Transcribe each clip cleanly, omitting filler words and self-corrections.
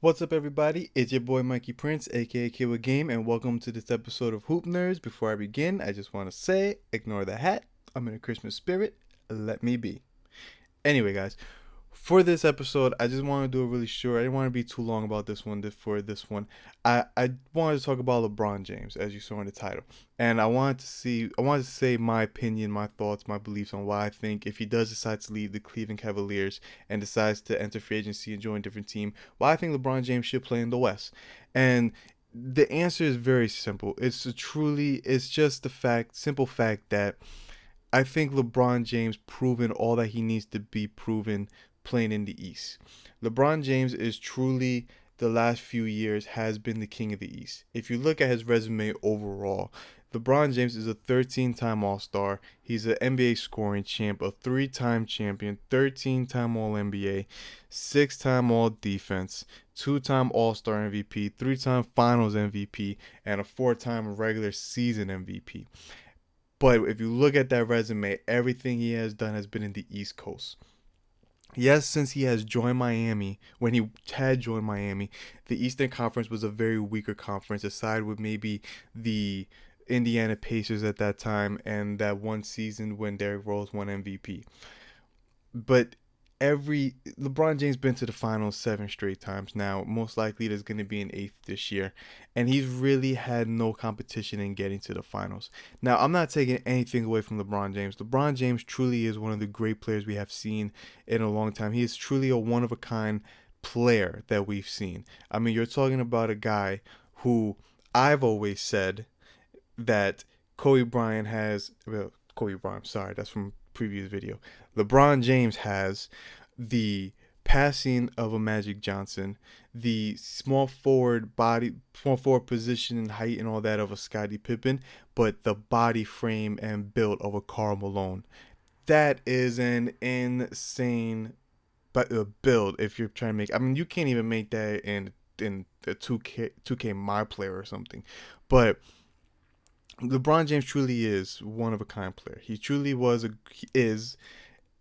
What's up, everybody? It's your boy Mikey Prince, aka Kid with Game, and welcome to this episode of Hoop Nerds. Before I begin, I just want to say, ignore the hat. I'm in a Christmas spirit. Let me be. Anyway, guys, for this episode, I just want to do it really short. I didn't want to be too long about this one. For this one, I wanted to talk about LeBron James, as you saw in the title, and I wanted to say my opinion, my thoughts, my beliefs on why I think if he does decide to leave the Cleveland Cavaliers and decides to enter free agency and join a different team, why I think LeBron James should play in the West. And the answer is very simple. It's just the simple fact that I think LeBron James proven all that he needs to be proven playing in the East. LeBron James is truly the last few years has been the king of the East. If you look at his resume overall, LeBron James is a 13-time All-Star. He's an NBA scoring champ, a 3-time champion, 13-time All-NBA, 6-time All-Defense, 2-time All-Star MVP, 3-time Finals MVP, and a 4-time regular season MVP. But if you look at that resume, everything he has done has been in the East Coast. Yes, since he has joined Miami, when he had joined Miami, the Eastern Conference was a very weaker conference, aside with maybe the Indiana Pacers at that time and that one season when Derrick Rose won MVP. But every LeBron James been to the finals 7 straight times now. Most likely there's going to be an eighth this year, and he's really had no competition in getting to the finals. Now, I'm not taking anything away from LeBron James. LeBron James truly is one of the great players we have seen in a long time. He is truly a one of a kind player that we've seen. I mean, you're talking about a guy who I've always said that Kobe Bryant has. Well, Kobe Bryant, sorry, that's from previous video. LeBron James has the passing of a Magic Johnson, the small forward position and height and all that of a Scottie Pippen, but the body frame and build of a Karl Malone. That is an insane build if you're trying to make. I mean, you can't even make that in the 2K My Player or something, but LeBron James truly is one of a kind player. He is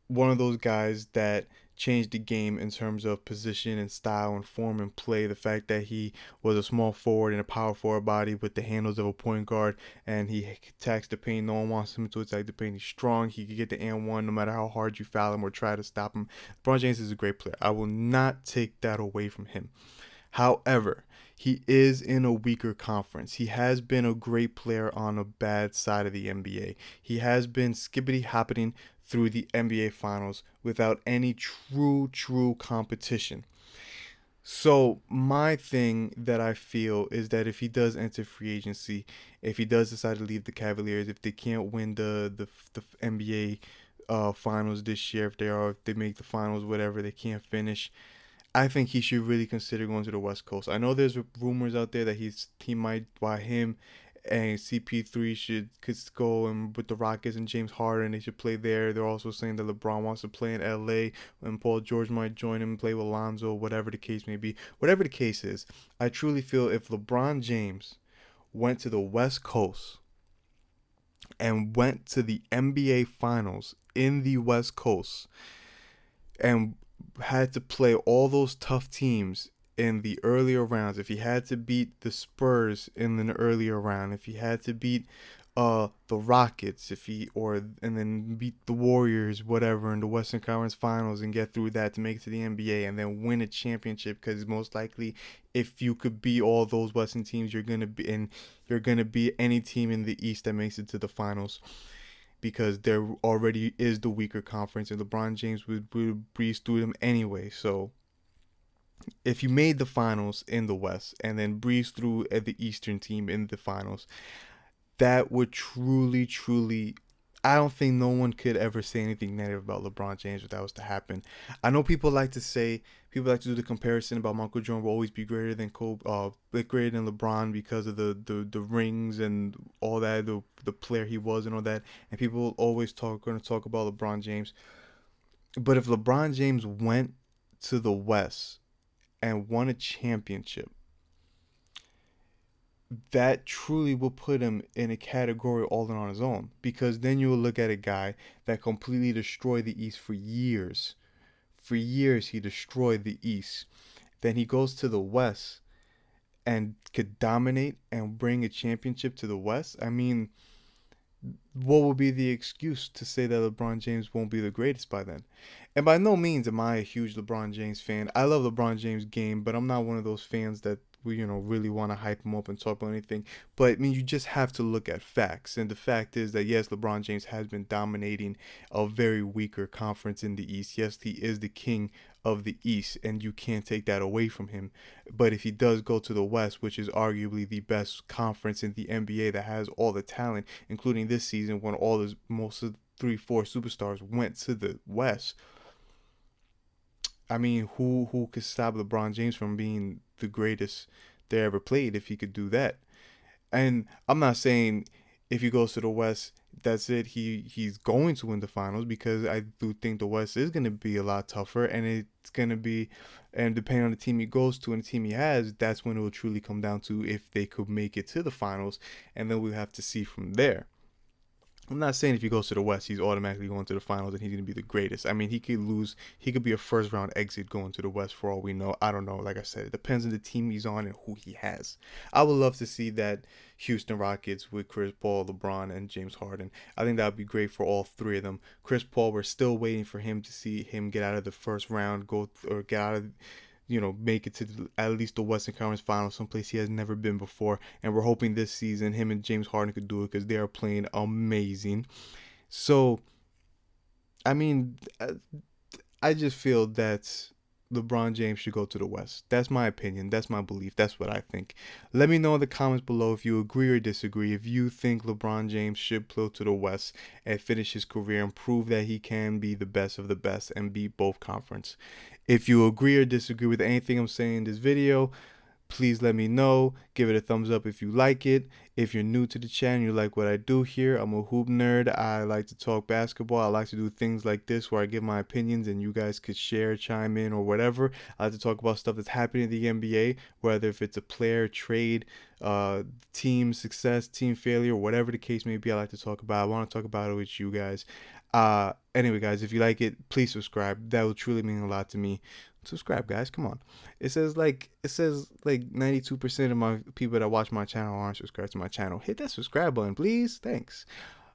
one of those guys that changed the game in terms of position and style and form and play. The fact that he was a small forward and a power forward body with the handles of a point guard, and he attacks the paint. No one wants him to attack the paint. He's strong. He can get the and one no matter how hard you foul him or try to stop him. LeBron James is a great player. I will not take that away from him. However, he is in a weaker conference. He has been a great player on a bad side of the NBA. He has been skippity hopping through the NBA finals without any true competition. So my thing that I feel is that if he does enter free agency, if he does decide to leave the Cavaliers, if they can't win the NBA finals this year, if they make the finals, whatever, they can't finish, I think he should really consider going to the West Coast. I know there's rumors out there that he might buy him and CP3 could go and with the Rockets and James Harden they should play there. They're also saying that LeBron wants to play in LA and Paul George might join him and play with Lonzo, whatever the case may be. Whatever the case is, I truly feel if LeBron James went to the West Coast and went to the NBA Finals in the West Coast and had to play all those tough teams in the earlier rounds, if he had to beat the Spurs in the earlier round, if he had to beat the Rockets, if he or and then beat the Warriors, whatever, in the Western Conference Finals and get through that to make it to the NBA and then win a championship, because most likely if you could beat all those Western teams, you're gonna be any team in the East that makes it to the finals, because there already is the weaker conference and LeBron James would breeze through them anyway. So if you made the finals in the West and then breeze through at the Eastern team in the finals, that would truly, I don't think no one could ever say anything negative about LeBron James if that was to happen. I know people like to do the comparison about Michael Jordan will always be greater than greater than LeBron because of the rings and all that, the player he was and all that. And people always going to talk about LeBron James. But if LeBron James went to the West and won a championship, that truly will put him in a category all on his own, because then you will look at a guy that completely destroyed the East for years. For years, he destroyed the East. then he goes to the West and could dominate and bring a championship to the West. I mean, what would be the excuse to say that LeBron James won't be the greatest by then? And by no means am I a huge LeBron James fan. I love LeBron James' game, but I'm not one of those fans that really want to hype him up and talk about anything. But I mean, you just have to look at facts, and the fact is that yes, LeBron James has been dominating a very weaker conference in the East. Yes, he is the king of the East, and you can't take that away from him. But if he does go to the West, which is arguably the best conference in the NBA that has all the talent, including this season when all his most of 3, 4 superstars went to the West. I mean, who could stop LeBron James from being the greatest they ever played if he could do that? And I'm not saying if he goes to the West, that's it. He's going to win the finals, because I do think the West is going to be a lot tougher, and it's going to be, and depending on the team he goes to and the team he has, that's when it will truly come down to if they could make it to the finals, and then we'll have to see from there. I'm not saying if he goes to the West, he's automatically going to the finals and he's going to be the greatest. I mean, he could lose. He could be a first round exit going to the West for all we know. I don't know. Like I said, it depends on the team he's on and who he has. I would love to see that Houston Rockets with Chris Paul, LeBron, and James Harden. I think that would be great for all three of them. Chris Paul, we're still waiting for him to see him get out of the first round, go or get out of make it to at least the Western Conference Finals, someplace he has never been before. And we're hoping this season him and James Harden could do it, because they are playing amazing. So, I mean, I just feel that LeBron James should go to the West. That's my opinion. That's my belief. That's what I think. Let me know in the comments below if you agree or disagree. If you think LeBron James should go to the West and finish his career and prove that he can be the best of the best and beat both conference. If you agree or disagree with anything I'm saying in this video, please let me know. Give it a thumbs up if you like it. If you're new to the channel, you like what I do here, I'm a hoop nerd. I like to talk basketball. I like to do things like this where I give my opinions and you guys could share, chime in, or whatever. I like to talk about stuff that's happening in the NBA, whether if it's a player, trade, team success, team failure, whatever the case may be. I like to talk about. I want to talk about it with you guys. Anyway, guys, if you like it, please subscribe. That will truly mean a lot to me. Subscribe, guys. Come on. It says like 92% of my people that watch my channel aren't subscribed to my channel. Hit that subscribe button, please. Thanks.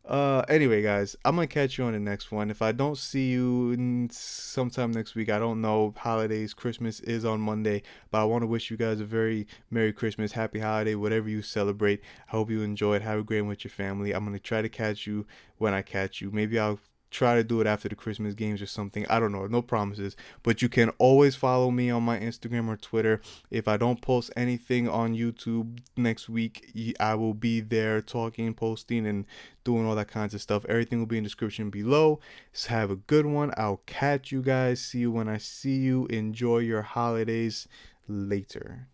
Anyway, guys, I'm gonna catch you on the next one. If I don't see you sometime next week, I don't know. Holidays, Christmas is on Monday, but I want to wish you guys a very Merry Christmas, Happy Holiday, whatever you celebrate. I hope you enjoy it. Have a great one with your family. I'm gonna try to catch you when I catch you. Maybe I'll try to do it after the Christmas games or something. I don't know. No promises. But you can always follow me on my Instagram or Twitter. If I don't post anything on YouTube next week, I will be there talking, posting, and doing all that kinds of stuff. Everything will be in the description below. So have a good one. I'll catch you guys. See you when I see you. Enjoy your holidays. Later.